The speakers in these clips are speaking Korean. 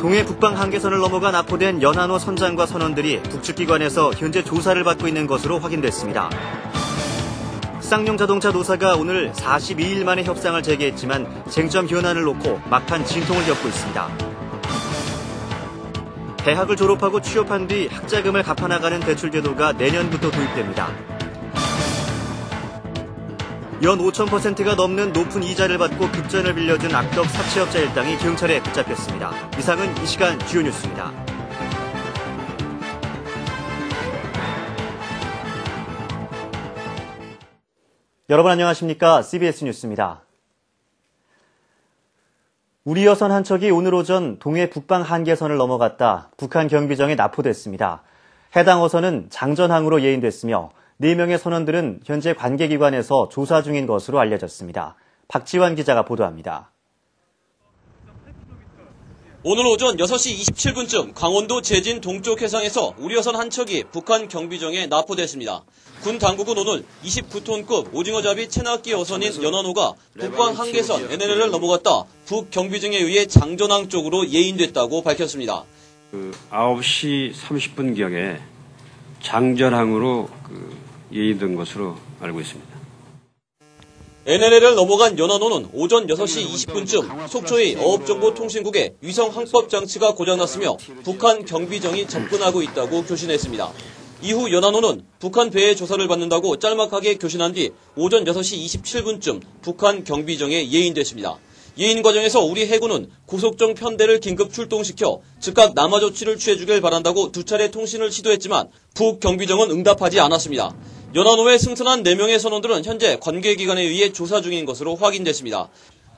동해 북방 한계선을 넘어가 납포된 연안호 선장과 선원들이 북측기관에서 현재 조사를 받고 있는 것으로 확인됐습니다. 쌍용자동차 노사가 오늘 42일 만에 협상을 재개했지만 쟁점 현안을 놓고 막판 진통을 겪고 있습니다. 대학을 졸업하고 취업한 뒤 학자금을 갚아나가는 대출제도가 내년부터 도입됩니다. 연 5,000%가 넘는 높은 이자를 받고 급전을 빌려준 악덕 사채업자 일당이 경찰에 붙잡혔습니다. 이상은 이 시간 주요 뉴스입니다. 여러분 안녕하십니까? CBS 뉴스입니다. 우리 여선 한 척이 오늘 오전 동해 북방 한계선을 넘어갔다 북한 경비정에 납포됐습니다. 해당 어선은 장전항으로 예인됐으며 4명의 선원들은 현재 관계기관에서 조사 중인 것으로 알려졌습니다. 박지환 기자가 보도합니다. 오늘 오전 6시 27분쯤 강원도 제진 동쪽 해상에서 우리여선 한 척이 북한 경비정에 납포됐습니다. 군 당국은 오늘 29톤급 오징어잡이 체납기 어선인 연안호가 북방 한계선 NLL을 넘어갔다 북경비정에 의해 장전항 쪽으로 예인됐다고 밝혔습니다. 9시 30분경에 장전항으로 예인된 것으로 알고 있습니다. NLL을 넘어간 연안호는 오전 6시 20분쯤 속초의 어업정보통신국에 위성 항법 장치가 고장났으며 북한 경비정이 접근하고 있다고 교신했습니다. 이후 연안호는 북한 배의 조사를 받는다고 짤막하게 교신한 뒤 오전 6시 27분쯤 북한 경비정에 예인됐습니다. 예인 과정에서 우리 해군은 고속정 편대를 긴급 출동시켜 즉각 남하 조치를 취해주길 바란다고 2차례 통신을 시도했지만 북경비정은 응답하지 않았습니다. 연안호에 승선한 4명의 선원들은 현재 관계기관에 의해 조사 중인 것으로 확인됐습니다.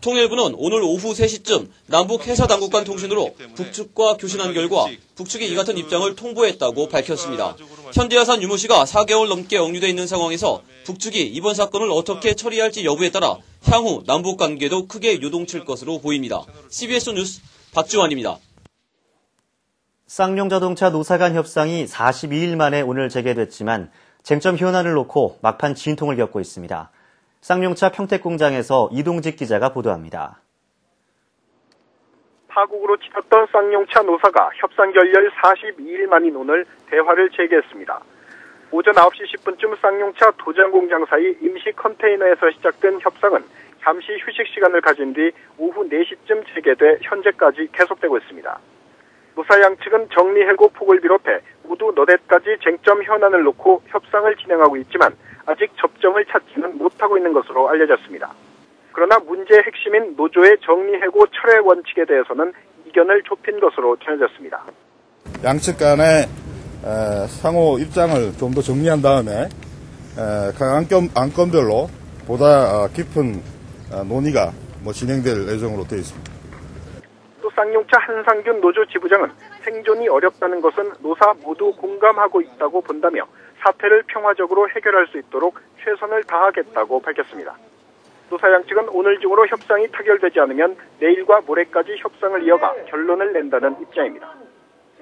통일부는 오늘 오후 3시쯤 남북 해사당국 간 통신으로 북측과 교신한 결과 북측이 이 같은 입장을 통보했다고 밝혔습니다. 현대해산 유무시가 4개월 넘게 억류돼 있는 상황에서 북측이 이번 사건을 어떻게 처리할지 여부에 따라 향후 남북 관계도 크게 요동칠 것으로 보입니다. CBS 뉴스 박지환입니다. 쌍용자동차 노사 간 협상이 42일 만에 오늘 재개됐지만 쟁점 현안을 놓고 막판 진통을 겪고 있습니다. 쌍용차 평택공장에서 이동직 기자가 보도합니다. 파국으로 치렀던 쌍용차 노사가 협상 결렬 42일 만인 오늘 대화를 재개했습니다. 오전 9시 10분쯤 쌍용차 도장공장 사이 임시 컨테이너에서 시작된 협상은 잠시 휴식 시간을 가진 뒤 오후 4시쯤 재개돼 현재까지 계속되고 있습니다. 노사 양측은 정리해고 폭을 비롯해 모두 너댓까지 쟁점 현안을 놓고 협상을 진행하고 있지만 아직 접점을 찾지는 못하고 있는 것으로 알려졌습니다. 그러나 문제의 핵심인 노조의 정리해고 철회 원칙에 대해서는 이견을 좁힌 것으로 전해졌습니다. 양측 간의 상호 입장을 좀 더 정리한 다음에 각 안건별로 보다 깊은 논의가 진행될 예정으로 되어 있습니다. 또 쌍용차 한상균 노조 지부장은 생존이 어렵다는 것은 노사 모두 공감하고 있다고 본다며 사태를 평화적으로 해결할 수 있도록 최선을 다하겠다고 밝혔습니다. 노사 양측은 오늘 중으로 협상이 타결되지 않으면 내일과 모레까지 협상을 이어가 결론을 낸다는 입장입니다.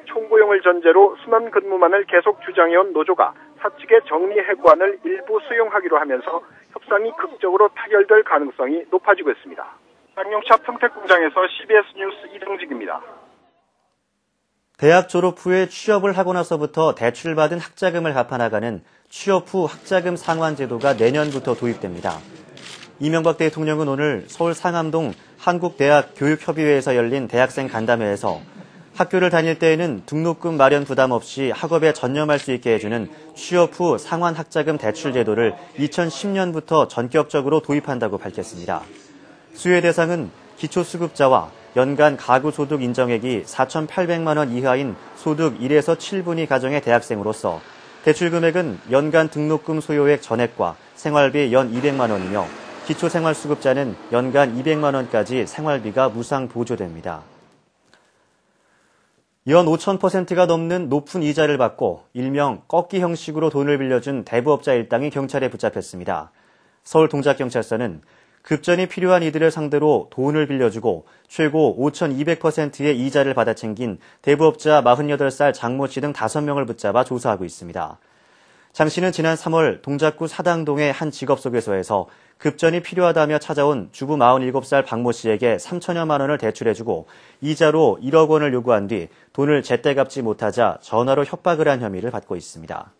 총고용을 전제로 순환 근무만을 계속 주장해온 노조가 사측의 정리해고안을 일부 수용하기로 하면서 협상이 극적으로 타결될 가능성이 높아지고 있습니다. 쌍용차 평택공장에서 CBS 뉴스 이동직입니다. 대학 졸업 후에 취업을 하고 나서부터 대출받은 학자금을 갚아나가는 취업 후 학자금 상환 제도가 내년부터 도입됩니다. 이명박 대통령은 오늘 서울 상암동 한국대학교육협의회에서 열린 대학생 간담회에서 학교를 다닐 때에는 등록금 마련 부담 없이 학업에 전념할 수 있게 해주는 취업 후 상환 학자금 대출 제도를 2010년부터 전격적으로 도입한다고 밝혔습니다. 수혜 대상은 기초수급자와 연간 가구소득 인정액이 4,800만 원 이하인 소득 1에서 7분위 가정의 대학생으로서 대출 금액은 연간 등록금 소요액 전액과 생활비 연 200만 원이며 기초생활수급자는 연간 200만 원까지 생활비가 무상 보조됩니다. 연 5,000%가 넘는 높은 이자를 받고 일명 꺾기 형식으로 돈을 빌려준 대부업자 일당이 경찰에 붙잡혔습니다. 서울동작경찰서는 급전이 필요한 이들을 상대로 돈을 빌려주고 최고 5,200%의 이자를 받아 챙긴 대부업자 48살 장모 씨 등 5명을 붙잡아 조사하고 있습니다. 장 씨는 지난 3월 동작구 사당동의 한 직업소개소에서 급전이 필요하다며 찾아온 주부 47살 박모 씨에게 3천여만 원을 대출해주고 이자로 1억 원을 요구한 뒤 돈을 제때 갚지 못하자 전화로 협박을 한 혐의를 받고 있습니다.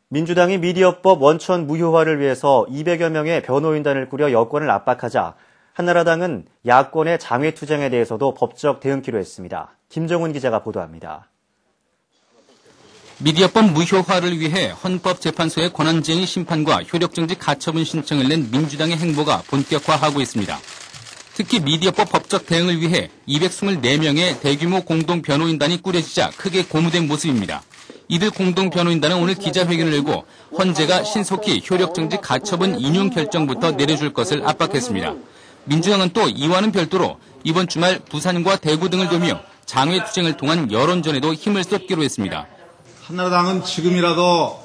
민주당이 미디어법 원천 무효화를 위해서 200여 명의 변호인단을 꾸려 여권을 압박하자 한나라당은 야권의 장외투쟁에 대해서도 법적 대응키로 했습니다. 김정훈 기자가 보도합니다. 미디어법 무효화를 위해 헌법재판소의 권한쟁의 심판과 효력정지 가처분 신청을 낸 민주당의 행보가 본격화하고 있습니다. 특히 미디어법 법적 대응을 위해 224명의 대규모 공동 변호인단이 꾸려지자 크게 고무된 모습입니다. 이들 공동 변호인단은 오늘 기자회견을 열고 헌재가 신속히 효력정지 가처분 인용 결정부터 내려줄 것을 압박했습니다. 민주당은 또 이와는 별도로 이번 주말 부산과 대구 등을 돌며 장외투쟁을 통한 여론전에도 힘을 쏟기로 했습니다. 한나라당은 지금이라도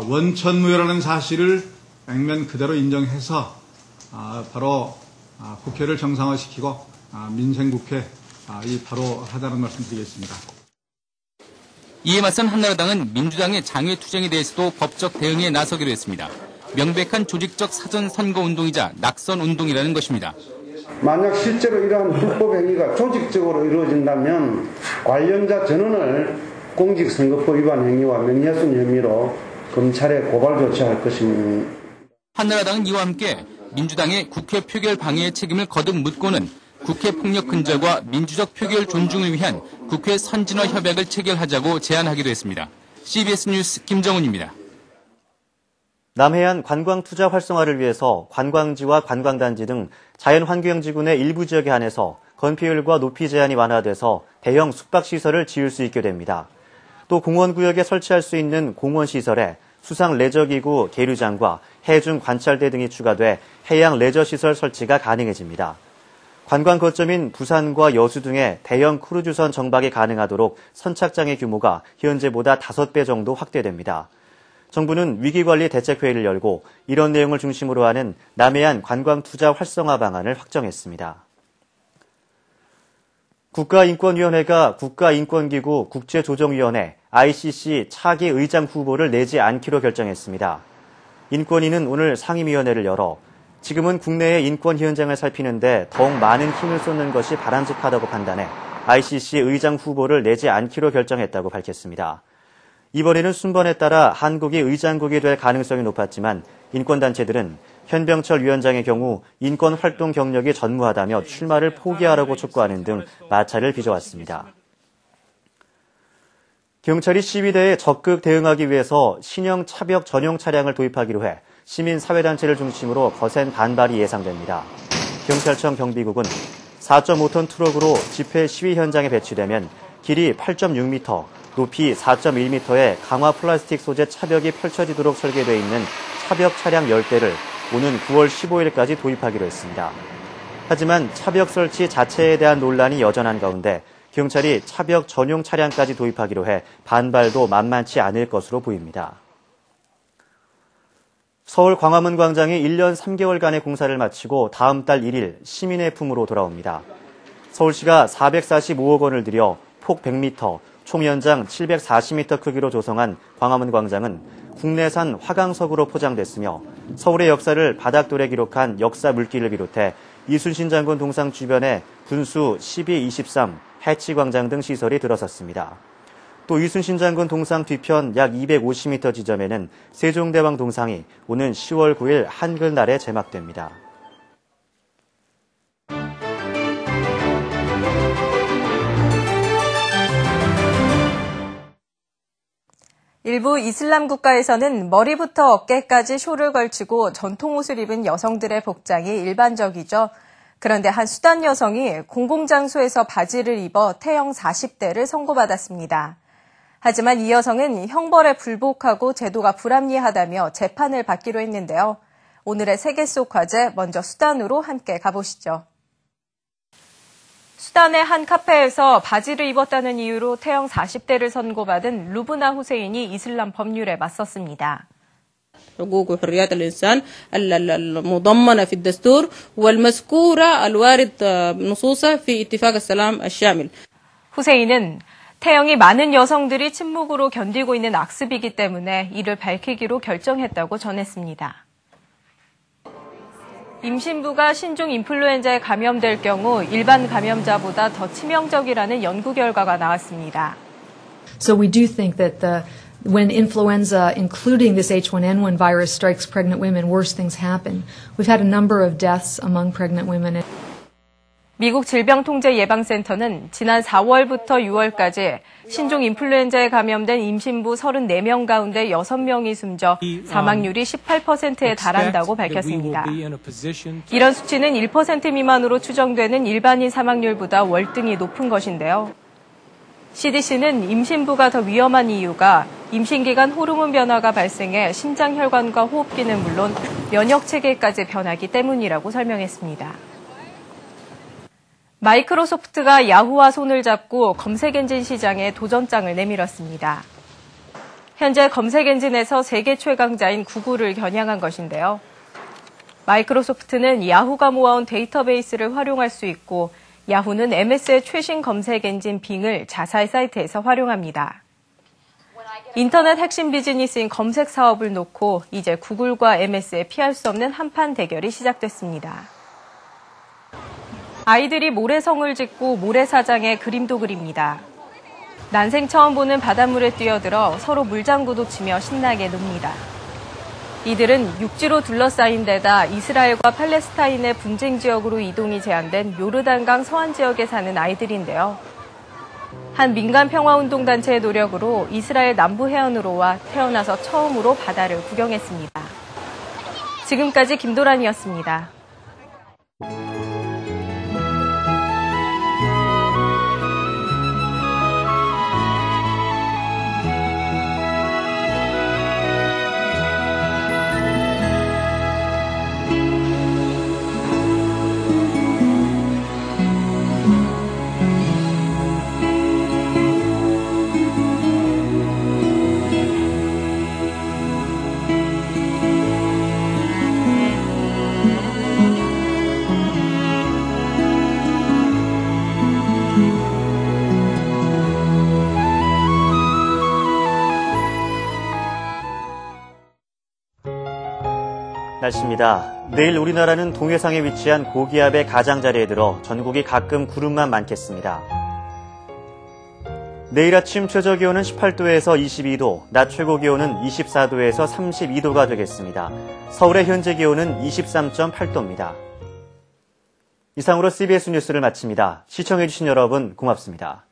원천무효라는 사실을 액면 그대로 인정해서 바로 국회를 정상화시키고 민생국회 바로 하자는 말씀드리겠습니다. 이에 맞선 한나라당은 민주당의 장외투쟁에 대해서도 법적 대응에 나서기로 했습니다. 명백한 조직적 사전 선거운동이자 낙선운동이라는 것입니다. 만약 실제로 이러한 불법 행위가 조직적으로 이루어진다면 관련자 전원을 공직선거법 위반 행위와 명예훼손 혐의로 검찰에 고발 조치할 것입니다. 한나라당은 이와 함께 민주당의 국회 표결 방해의 책임을 거듭 묻고는 국회 폭력 근절과 민주적 표결 존중을 위한 국회 선진화 협약을 체결하자고 제안하기도 했습니다. CBS 뉴스 김정훈입니다. 남해안 관광투자 활성화를 위해서 관광지와 관광단지 등 자연환경지구내 일부 지역에 한해서 건폐율과 높이 제한이 완화돼서 대형 숙박시설을 지을 수 있게 됩니다. 또 공원구역에 설치할 수 있는 공원시설에 수상 레저기구 계류장과 해중 관찰대 등이 추가돼 해양 레저시설 설치가 가능해집니다. 관광 거점인 부산과 여수 등의 대형 크루즈선 정박이 가능하도록 선착장의 규모가 현재보다 5배 정도 확대됩니다. 정부는 위기관리 대책회의를 열고 이런 내용을 중심으로 하는 남해안 관광투자 활성화 방안을 확정했습니다. 국가인권위원회가 국가인권기구 국제조정위원회 ICC 차기 의장 후보를 내지 않기로 결정했습니다. 인권위는 오늘 상임위원회를 열어 지금은 국내의 인권 현장을 살피는데 더욱 많은 힘을 쏟는 것이 바람직하다고 판단해 ICC 의장 후보를 내지 않기로 결정했다고 밝혔습니다. 이번에는 순번에 따라 한국이 의장국이 될 가능성이 높았지만 인권단체들은 현병철 위원장의 경우 인권활동 경력이 전무하다며 출마를 포기하라고 촉구하는 등 마찰을 빚어왔습니다. 경찰이 시위대에 적극 대응하기 위해서 신형 차벽 전용 차량을 도입하기로 해 시민사회단체를 중심으로 거센 반발이 예상됩니다. 경찰청 경비국은 4.5톤 트럭으로 집회 시위 현장에 배치되면 길이 8.6m, 높이 4.1m의 강화 플라스틱 소재 차벽이 펼쳐지도록 설계되어 있는 차벽 차량 10대를 오는 9월 15일까지 도입하기로 했습니다. 하지만 차벽 설치 자체에 대한 논란이 여전한 가운데 경찰이 차벽 전용 차량까지 도입하기로 해 반발도 만만치 않을 것으로 보입니다. 서울 광화문 광장이 1년 3개월간의 공사를 마치고 다음 달 1일 시민의 품으로 돌아옵니다. 서울시가 445억 원을 들여 폭 100m, 총 연장 740m 크기로 조성한 광화문 광장은 국내산 화강석으로 포장됐으며 서울의 역사를 바닥돌에 기록한 역사 물길을 비롯해 이순신 장군 동상 주변에 군수 12-23, 해치광장 등 시설이 들어섰습니다. 또 이순신 장군 동상 뒤편 약 250m 지점에는 세종대왕 동상이 오는 10월 9일 한글날에 제막됩니다. 일부 이슬람 국가에서는 머리부터 어깨까지 쇼를 걸치고 전통 옷을 입은 여성들의 복장이 일반적이죠. 그런데 한 수단 여성이 공공장소에서 바지를 입어 태형 40대를 선고받았습니다. 하지만 이 여성은 형벌에 불복하고 제도가 불합리하다며 재판을 받기로 했는데요. 오늘의 세계 속 화제 먼저 수단으로 함께 가보시죠. 수단의 한 카페에서 바지를 입었다는 이유로 태형 40대를 선고받은 루브나 후세인이 이슬람 법률에 맞섰습니다. حقوق وحريات الإنسان المضمنة في الدستور والمذكورة الوارد نصوصها في اتفاق السلام الشامل. 후세인은 태영이 많은 여성들이 침묵으로 견디고 있는 악습이기 때문에 이를 밝히기로 결정했다고 전했습니다. 임신부가 신종 인플루엔자에 감염될 경우 일반 감염자보다 더 치명적이라는 연구 결과가 나왔습니다. So we do think that when influenza, including this H1N1 virus, strikes pregnant women, worse things happen. We've had a number of deaths among pregnant women. 미국 질병통제예방센터는 지난 4월부터 6월까지 신종 인플루엔자에 감염된 임신부 34명 가운데 6명이 숨져 사망률이 18%에 달한다고 밝혔습니다. 이런 수치는 1% 미만으로 추정되는 일반인 사망률보다 월등히 높은 것인데요. CDC는 임신부가 더 위험한 이유가 임신기간 호르몬 변화가 발생해 심장혈관과 호흡기는 물론 면역체계까지 변하기 때문이라고 설명했습니다. 마이크로소프트가 야후와 손을 잡고 검색엔진 시장에 도전장을 내밀었습니다. 현재 검색엔진에서 세계 최강자인 구글을 겨냥한 것인데요. 마이크로소프트는 야후가 모아온 데이터베이스를 활용할 수 있고 야후는 MS의 최신 검색엔진 빙을 자사의 사이트에서 활용합니다. 인터넷 핵심 비즈니스인 검색 사업을 놓고 이제 구글과 MS의 피할 수 없는 한판 대결이 시작됐습니다. 아이들이 모래성을 짓고 모래사장에 그림도 그립니다. 난생 처음 보는 바닷물에 뛰어들어 서로 물장구도 치며 신나게 놉니다. 이들은 육지로 둘러싸인 데다 이스라엘과 팔레스타인의 분쟁 지역으로 이동이 제한된 요르단강 서안 지역에 사는 아이들인데요. 한 민간 평화운동단체의 노력으로 이스라엘 남부 해안으로 와 태어나서 처음으로 바다를 구경했습니다. 지금까지 김도란이었습니다. 날씨입니다. 내일 우리나라는 동해상에 위치한 고기압의 가장자리에 들어 전국이 가끔 구름만 많겠습니다. 내일 아침 최저기온은 18도에서 22도, 낮 최고기온은 24도에서 32도가 되겠습니다. 서울의 현재 기온은 23.8도입니다. 이상으로 CBS 뉴스를 마칩니다. 시청해주신 여러분 고맙습니다.